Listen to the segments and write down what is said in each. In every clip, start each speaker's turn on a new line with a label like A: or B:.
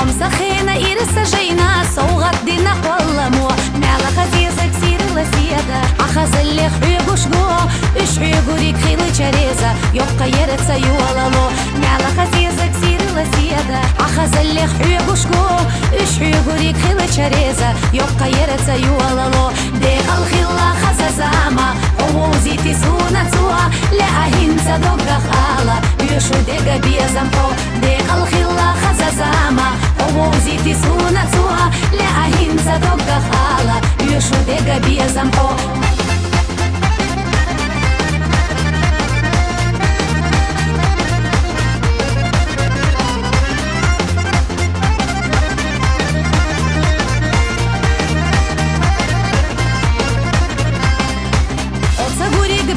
A: مسخينا إرس جينا صوغت دينا قلمو مالا خزيزك سير لسيدا أخذ اللي خيبو شقو إش عيقو ريك خيلي شريزة يبقى يرتسا يوالالو مالا خزيزك سير لسيدا أخذ اللي خيبو شقو إش عيقو ريك خيلي شريزة يبقى يرتسا يوالالو ديغ الخلا خزازاما ووزيتي سونا توا لأهين صدوغا خالا يشو ديغا بيزامبو ديغ الخلا خزازاما ووزيتي سونا توا لأهين صدوغا خالا يشو ديغا بيزامبو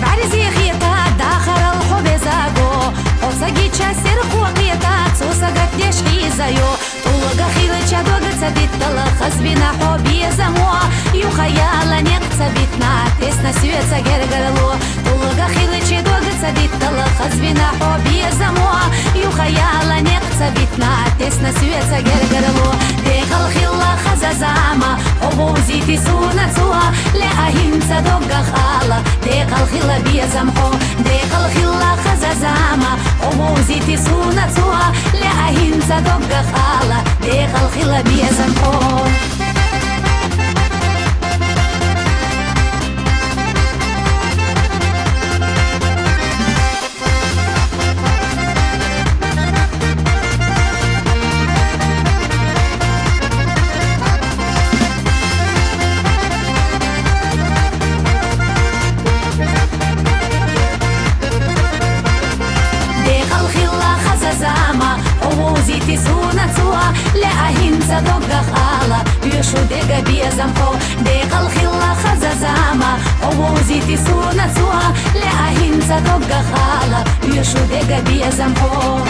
A: بعرزي خيطا داخل الحب زاغو وصاقي تشاسر قوقيتا توساقت ليش حيزايو طلقا خيلة دوغا تبيت تلخص بنا حبي زموا يو خيالا نيقتا بيتنا تسنا سويتا غرغرلو طلقا خيلة دوغا تبيت تلخص بنا حبي زموا يو خيالا نيقتا بيتنا تسنا سويتا غرغرلو ديخل خيلا خزازاما وبوزيتي سونا توا لأهين صدوغا خالا ديخل خيلا بيزمحو ديخل خيلا خزازاما وبوزيتي سونا توا لأهين صدوغا خالا ديخل خيلا بيزمحو ووزيتي سونا توا لأهين صدوغا خالا يشو ديغا بيزامبو ديغ الخلا خزازاما ووزيتي سونا توا لأهين صدوغا خالا يشو ديغا بيزامبو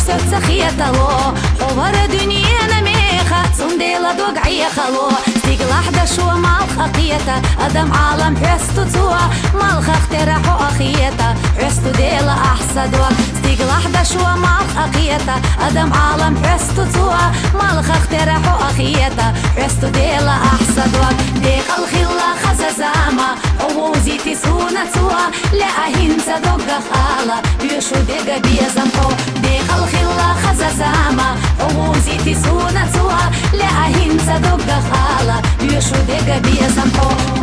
A: сердце хиетало ховара дунья намеха сундела дог عيخلو стигла حدشوا مال خقيتا ادم عالم حستو توا مال خخترحو اخيتا حستو ديلا احسدوا стигла حدشوا مال خقيتا ادم عالم حستو توا مال خخترحو اخيتا حستو ديلا احسدوا ديق الخلا خزازاما ووزيتي سونا توا لأهين صدوغا خالا يشو ديغا بيزامبو ديق الخلا خزازاما ووزيتي سونا توا لأهين صدوغا خالا يشو ديغا بيزامبو